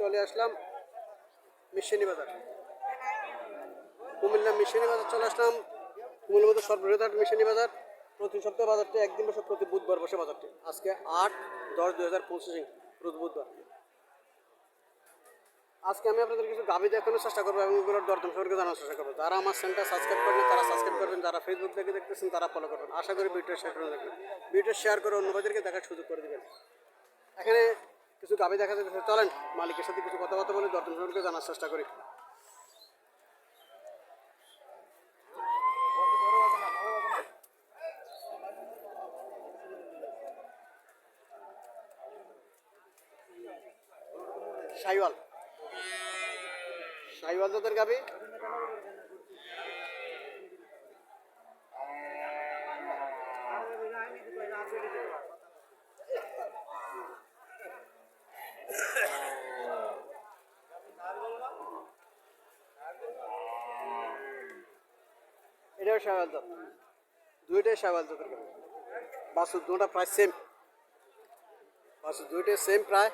চলে আসলাম মিশনি বাজার। কুমিল্লা মিশনি বাজার চলে আসলাম। কুমিল্লার মধ্যে সর্ববৃহৎ হাট মিশনি বাজার। প্রতি সপ্তাহে বাজারটি একদিন বসে, প্রতি বুধবার বসে বাজারটি। আজকে 8-10-2025 রোজ বুধবার। আজকে আমি আপনাদের কিছু গাভী দেখানোর চেষ্টা করবো এবং এগুলোর দরদাম সম্পর্কে জানার চেষ্টা করবো। যারা আমার চ্যানেলটা সাবস্ক্রাইব করবেন তারা সাবস্ক্রাইব করবেন, যারা ফেসবুক থেকে দেখতেছেন তারা ফলো করবেন। আশা করি ভিডিওটা শেয়ার করে দেখবেন, ভিডিওটা শেয়ার করে অন্যদেরকে দেখার সুযোগ করে দেবেন। এখানে কিছু গাভী দেখা যাচ্ছে, চলেন মালিকের সাথে কিছু কথাবার্তা বলে দরদাম সম্পর্কে জানার চেষ্টা করি। শাহিওয়াল জাতের গাভী। এটাও শাহিওয়াল জাত, দুইটাই শাহিওয়াল জাতের গাভী। বাছুর দুটা প্রায় সেম, বাছুর দুইটাই সেম প্রায়।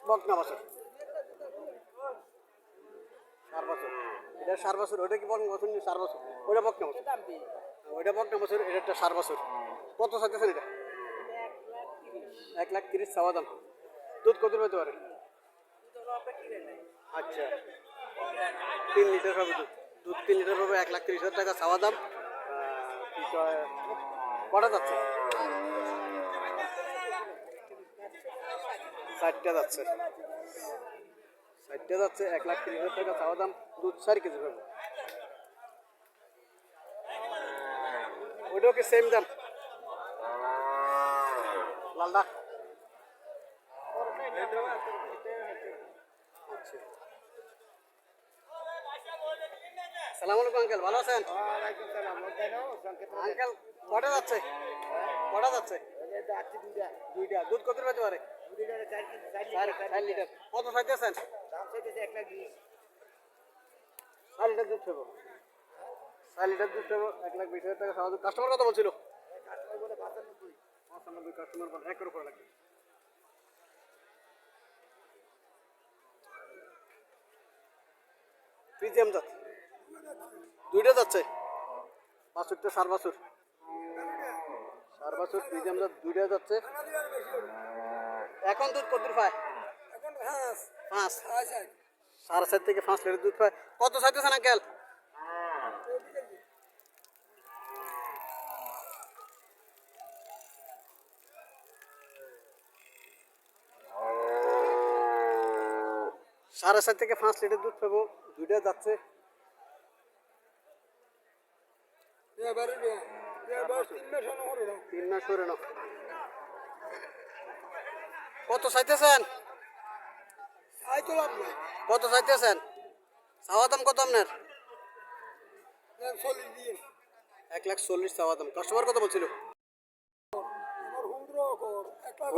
বকনা বাছুর, 4 বছর। এটা 4 বছর। ওইটা কি বকনা বাছুর? 4 বছর। ওইটা বকনা বাছুর, ওইটা বকনা বাছুর, এটা একটা 4 বছর। কত চাইতেছেন এটা? 1,30,000 চাওয়া দাম। দুধ কত পেতে পারে? আচ্ছা, 3 লিটার হবে দুধ। 3 লিটার হবে, 1,30,000 টাকা চাওয়া দাম। কি কয়, কটা যাচ্ছে? 4টা যাচ্ছে, 1,30,000 টাকা চাওয়া দাম। দুধ 4 কেজি পাবে। ওইটাও কি সেম দাম? লালদা সালাম আলাইকুম আঙ্কেল, ভালো আছেন? আঙ্কেল কটা যাচ্ছে? কটা যাচ্ছে? দুইটা। দুধ কত পেতে পারে? 4 লিটার। কত চাইতেছেন? 4 লিটার দুধ পাবো, 4 লিটার দুধ পাবো, 1,20,000 টাকা খাওয়া। কাস্টমার কত বলছিল? 95। কাস্টমার বলে 1 করে লাগবে। ফ্রিজিয়াম জাত, দুইটা যাচ্ছে। বাছুরটা 4 বছর, 4 বছর ফ্রিজিয়াম জাত, দুইটা যাচ্ছে। এখন দুধ কত পায়? 5, 4.5 থেকে 5 লিটার দুধ পায়। কত চাইতেছেন আঙ্কেল? সাড়ে 4 থেকে 5 লিটার দুধ পাবো, দুইটা যাচ্ছে। 3 মাস করে নাও। কত চাইতেছেন? কত চাইতেছেন? চাওয়া দাম কত আপনার? 1,40,000 চাওয়া দাম। কাস্টমার কত বলছিল?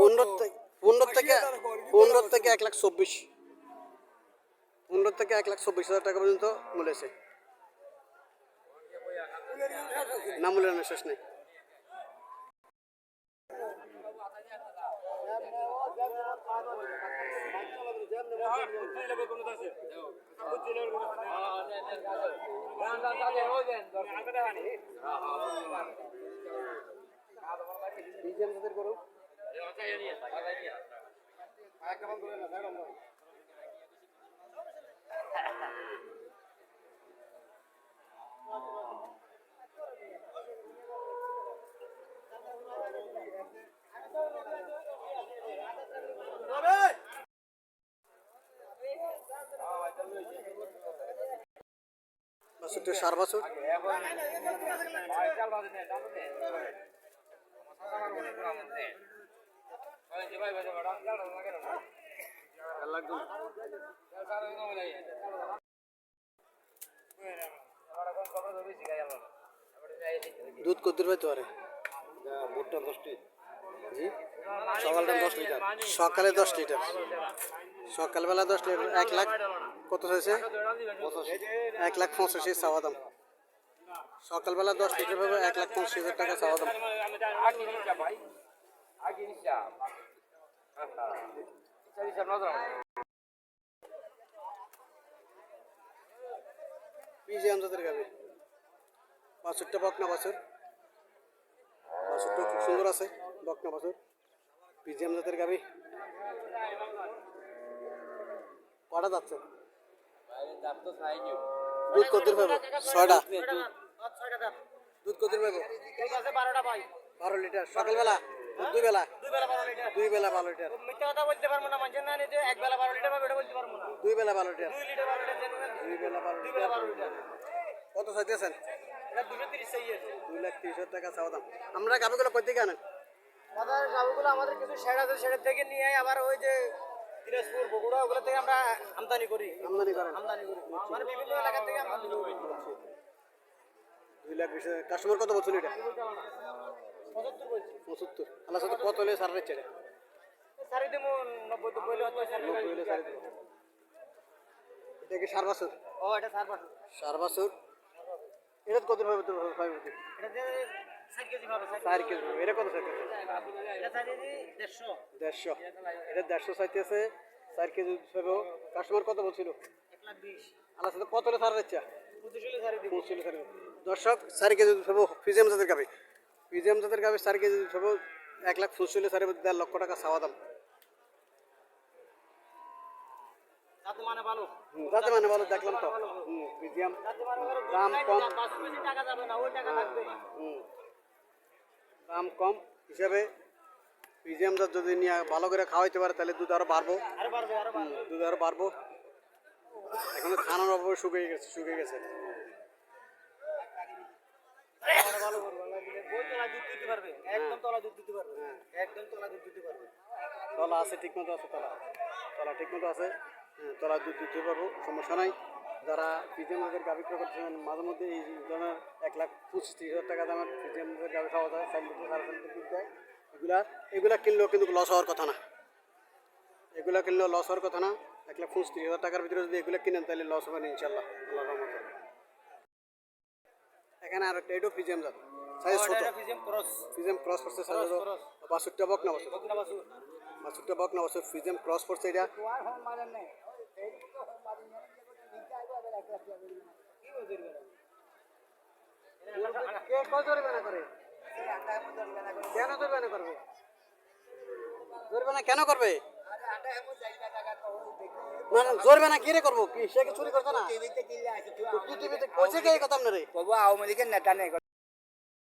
15 থেকে 1,24,000, 15 থেকে 1,24,000 টাকা পর্যন্ত বলেছে। না মূল্যের শেষ নেই। বাছুরটা 4 বছর। দুধ কত পাইতে পারে? ভুট্টা 10টি। জি, সকালটা 10 লিটার, সকালে 10 লিটার, সকালবেলা 10 লিটার। 1 লাখ কত চাইছে? 1,85,000 চাওয়া দাম। সকালবেলা 10 লিটার পাবে, 1,85,000 টাকা চাওয়া দাম। পিজি আমজাদের গাবি বাছুরটা বকনা বাছুর, বাছুরটা খুব সুন্দর আছে, বকনা বাছুর পিজি আমজাদের গাবি। কটা যাচ্ছে দুধ কত পাবো? 6টা। দুধ কত পাবো? 12 লিটার। সকালবেলা দুই বেলা? দুই বেলা 12 লিটার। মিথ্যা কথা বলতে পারবো না, মানছেন না যে এক বেলা 12 লিটার পাবে এটা বলতে পারবো না। দুই বেলা 12 লিটার। 2 litre 12 litre genuine. দুই বেলা 12 2 লিটার। বেলা 12 লিটার। কত চাইতেছেন? এটা 230 চাই আছে। 2,30,000 টাকা চাওয়া দাম। আমরা গাবিগুলো কই থেকে আনেন? দাদা গাবুগুলো আমাদের কিছু শেড আছে, শেডের থেকে নিয়ে আবার ওই যে দিনাজপুর বগুড়া ওগুলো থেকে আমরা আমদানি করি। আমদানি করেন? আমদানি করি মানে বিভিন্ন এলাকা থেকে আমদানি করি। 2,20,000। কাস্টমার কত বলছিল এটা? 75 বলছি। 75। আল্লাহ সাথে কত হলে সার রেট ছেড়ে? সারি দেবো 90 বলে হয়তো সারি 90 হলে সার দেবো। এটা কি সার বাছুর? ও এটা সার পাঠো। সার বাছুর। এটা কত পাবে? তো পাবে এটাতে 4 কেজি পাবে। 4 কেজি। এটা কত চাইতেছে? এটা চাই দিদি 150। 150। এটা 150 চাইতেছে, 4 কেজি পাবো। কাস্টমার কত বলছিল? 120। আল্লাহ সাথে কত হলে সার রেট চা? 25 হলে সারি দেবো। 25 হলে সার। দর্শক 4 কেজি পাবো পিজিএম জাতের গাবি। পিজিএম জাতের গাবি 4 কেজি পাবো 1,25,000 হলে সারে 1.5 লক্ষ টাকা চাওয়া দাম। যাতে মানে ভালো। যাতে মানে ভালো দেখলাম তো। পিজিএম যাতে মানে ভালো। দাম কম। 5 কেজি টাকা যাবে না, ওই টাকা লাগবে। দাম কম হিসাবে পিজিএম জাত যদি নিয়ে ভালো করে খাওয়াইতে পারে তাহলে দুধ আরো বাড়বো। আরো বাড়বে, আরো বাড়বে। দুধ আরো বাড়বো। এখন খানার অভাবে শুকিয়ে গেছে। মানে ভালো করবে, আল্লাহ দিলে বই তোলা দুধ দিতে পারবে, একদম তোলা দুধ দিতে পারবে, একদম তোলা দুধ দিতে পারবে। তলা আছে ঠিক মতো আছে, তলা ঠিক মতো আছে। তলা দুধ দিতে পারবো, সমস্যা নাই। যারা পিজিএম জাতের গাভি ক্রয় করতেছেন মাঝে মধ্যে এই ধরনের 1,25,000-30,000 টাকা দামের পিজিএম জাতের গাভি খাওয়া যায়, 4 লিটার 4.5 লিটার দুধ দেয়। এগুলা কিনলেও কিন্তু লস হওয়ার কথা না। এগুলা কিনলেও লস হওয়ার কথা না। 1,25,000 টাকার ভিতরে যদি এগুলো কিনেন তাহলে লস হবে না ইনশাল্লাহ, আল্লাহর রহমতে। এখানে আর একটা এটাও পিজিএম জাত, সাইজ ছোট। পিজিএম ক্রস করছে, সাইজ ছোট। 62টা বকনা বছর, 62টা বকনা বছর পিজিএম ক্রস করছে। এটা কে কত জরিমানা করে? কেন জরিমানা করবে? জরিমানা কেন করবে? মানে জরিমানা কি রে করবো? কি সে কি চুরি করছে না? টিভিতে কইছে কে এই কথা আপনারে? আওয়ামী লীগের নেতা নেই।